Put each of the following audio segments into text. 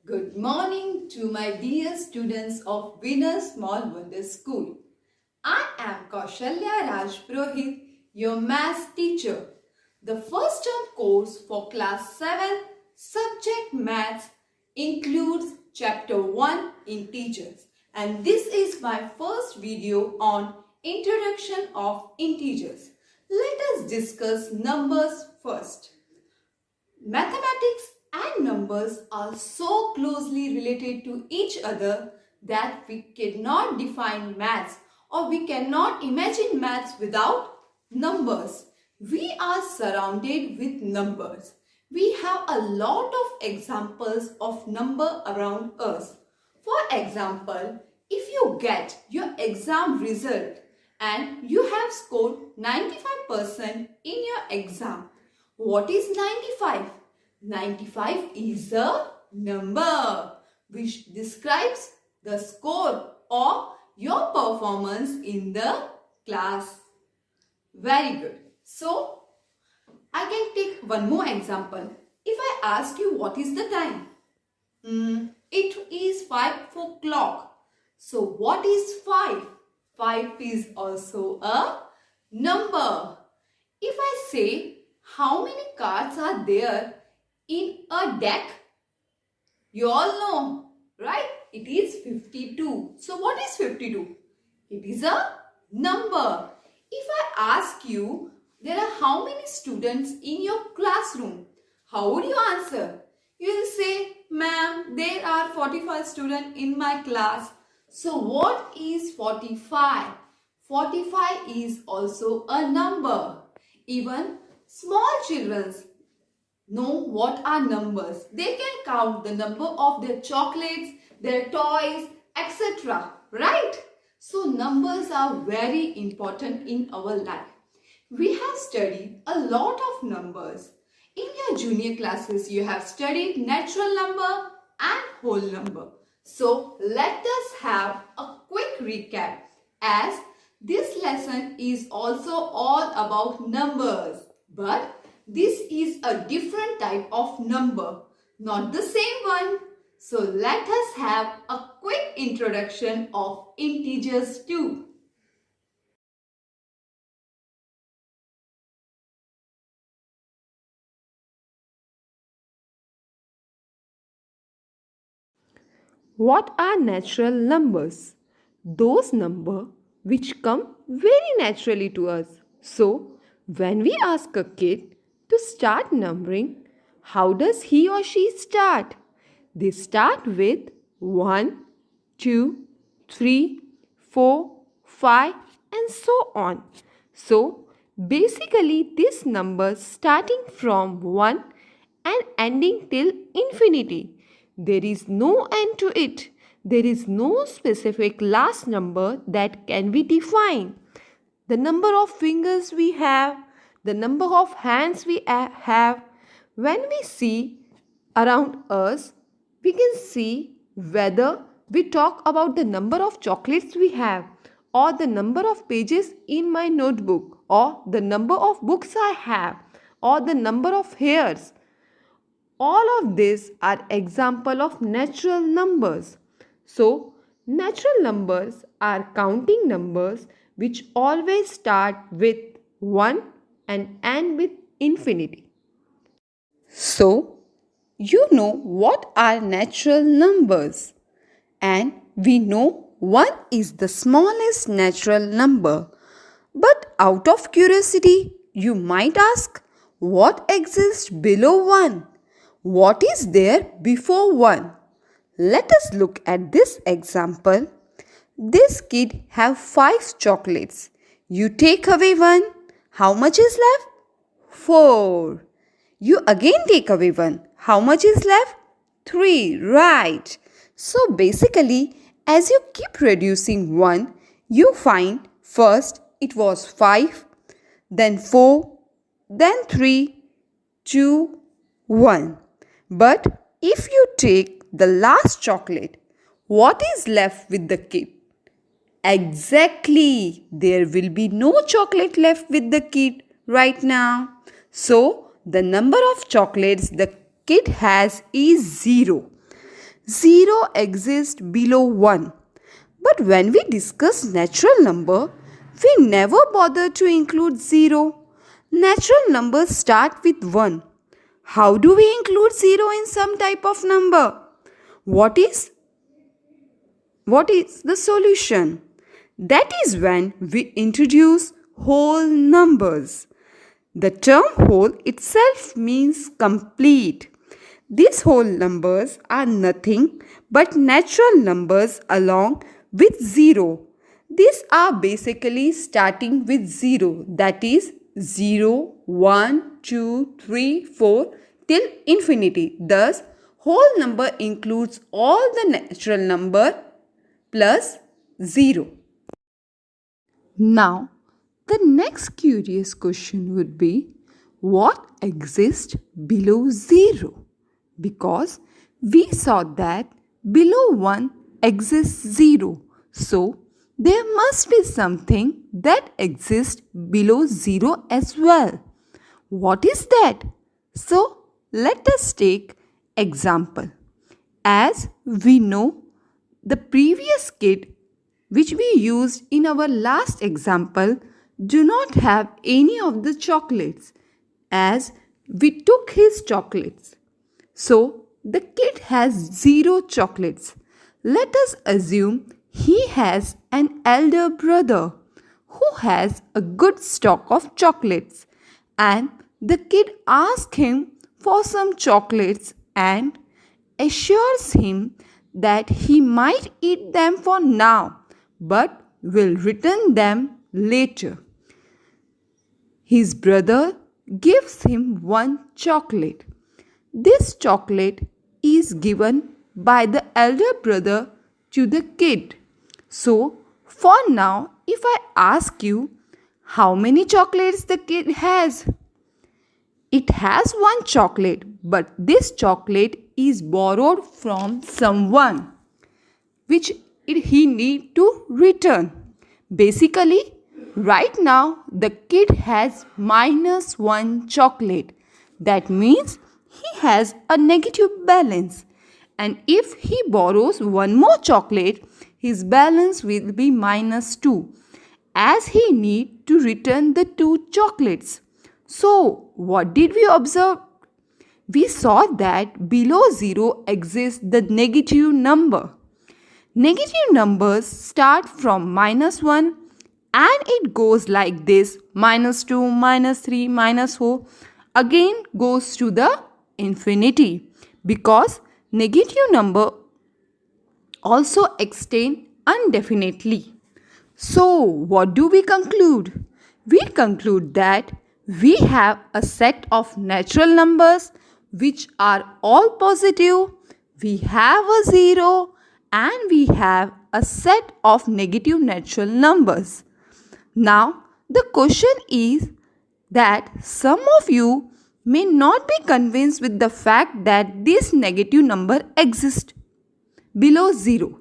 Good morning to my dear students of Winner Small Wonder School. I am Kaushalya Raj Purohit, your maths teacher. The first term course for class 7 subject maths includes chapter 1 integers, and this is my first video on introduction of integers. Let us discuss numbers first. Mathematics and numbers are so closely related to each other that we cannot define maths or we cannot imagine maths without numbers. We are surrounded with numbers. We have a lot of examples of number around us. For example, if you get your exam result and you have scored 95% in your exam, what is 95? 95 is a number which describes the score or your performance in the class. Very good. So, I can take one more example. If I ask you what is the time? It is 5 o'clock. So, what is 5? 5 is also a number. If I say how many cards are there in a deck? You all know, right? It is 52. So what is 52? It is a number. If I ask you, there are how many students in your classroom? How would you answer? You will say, ma'am, there are 45 students in my class. So what is 45? 45 is also a number. Even small children know what are numbers. They can count the number of their chocolates, their toys, etc. Right? So numbers are very important in our life. We have studied a lot of numbers. In your junior classes, you have studied natural number and whole number. So let us have a quick recap as this lesson is also all about numbers. But this is a different type of number, not the same one. So let us have a quick introduction of integers too. What are natural numbers? Those numbers which come very naturally to us. So, when we ask a kid to start numbering, how does he or she start? They start with 1, 2, 3, 4, 5, and so on. So, basically, this number starting from 1 and ending till infinity. There is no end to it. There is no specific last number that can be defined. The number of fingers we have, the number of hands we have. When we see around us, we can see whether we talk about the number of chocolates we have, or the number of pages in my notebook, or the number of books I have, or the number of hairs. All of these are example of natural numbers. So, natural numbers are counting numbers which always start with 1 and end with infinity. So, you know what are natural numbers, and we know 1 is the smallest natural number. But out of curiosity, you might ask, what exists below 1? What is there before 1? Let us look at this example. This kid have 5 chocolates. You take away 1. How much is left? 4. You again take away 1. How much is left? 3. Right. So basically, as you keep reducing 1, you find first it was 5, then 4, then 3, 2, 1. But if you take the last chocolate, what is left with the kid? Exactly, there will be no chocolate left with the kid right now. So, the number of chocolates the kid has is 0. 0 exists below 1. But when we discuss natural number, we never bother to include 0. Natural numbers start with 1. How do we include 0 in some type of number? What is the solution? That is when we introduce whole numbers. The term whole itself means complete. These whole numbers are nothing but natural numbers along with 0. These are basically starting with 0, that is 0, 1, 2, 3, 4 till infinity. Thus, whole number includes all the natural number plus 0. Now, the next curious question would be, what exists below 0? Because we saw that below 1 exists 0. So, there must be something that exists below 0 as well. What is that? So, let us take example. As we know, the previous kid which we used in our last example do not have any of the chocolates, as we took his chocolates. So the kid has 0 chocolates. Let us assume he has an elder brother who has a good stock of chocolates, and the kid asks him for some chocolates and assures him that he might eat them for now but will return them later. His brother gives him one chocolate. This chocolate is given by the elder brother to the kid. So, for now, if I ask you how many chocolates the kid has, it has one chocolate, but this chocolate is borrowed from someone which he need to return. Basically, right now the kid has -1 chocolate. That means he has a negative balance. And if he borrows one more chocolate, his balance will be -2, as he need to return the 2 chocolates. So, what did we observe? We saw that below 0 exists the negative number. Negative numbers start from -1 and it goes like this: -2, -3, -4, again goes to the infinity, because negative number also extend indefinitely. So, what do we conclude? We conclude that we have a set of natural numbers which are all positive, we have a 0, and we have a set of negative natural numbers. Now, the question is that some of you may not be convinced with the fact that this negative number exists below 0.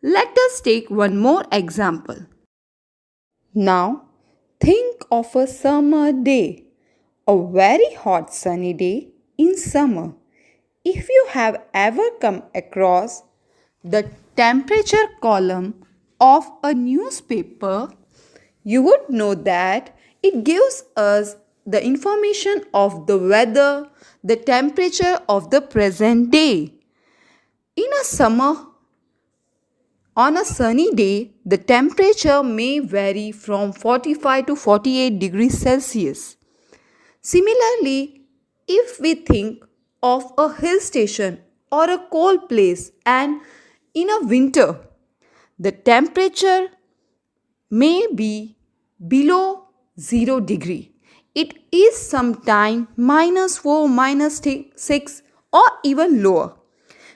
Let us take one more example. Now, think of a summer day, a very hot sunny day in summer. If you have ever come across the temperature column of a newspaper, you would know that it gives us the information of the weather, the temperature of the present day. On a sunny day, the temperature may vary from 45 to 48 degrees Celsius. Similarly, if we think of a hill station or a cold place, and in a winter, the temperature may be below 0 degree. It is sometime -4, -6 or even lower.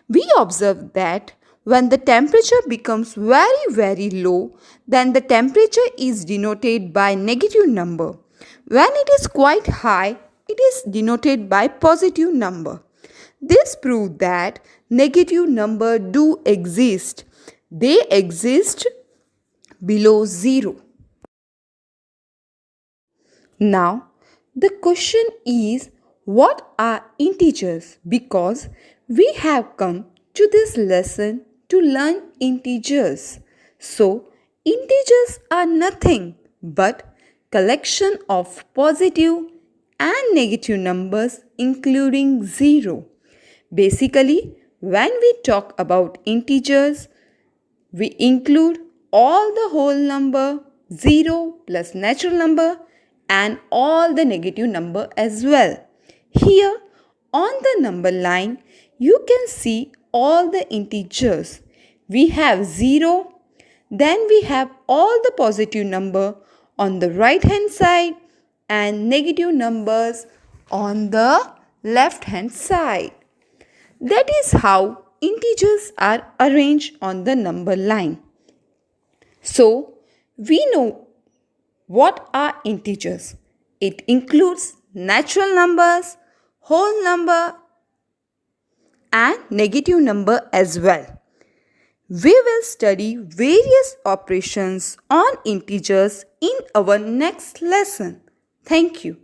We observe that when the temperature becomes very low, then the temperature is denoted by negative number. When it is quite high, it is denoted by positive number. This proves that negative number do exist. They exist below 0. Now, the question is, what are integers? Because we have come to this lesson to learn integers. So, integers are nothing but collection of positive and negative numbers including 0. Basically, when we talk about integers, we include all the whole number, 0 plus natural number, and all the negative number as well. Here on the number line, you can see all the integers. We have 0, then we have all the positive number on the right hand side and negative numbers on the left hand side. That is how integers are arranged on the number line. So, we know what are integers. It includes natural numbers, whole number, and negative number as well. We will study various operations on integers in our next lesson. Thank you.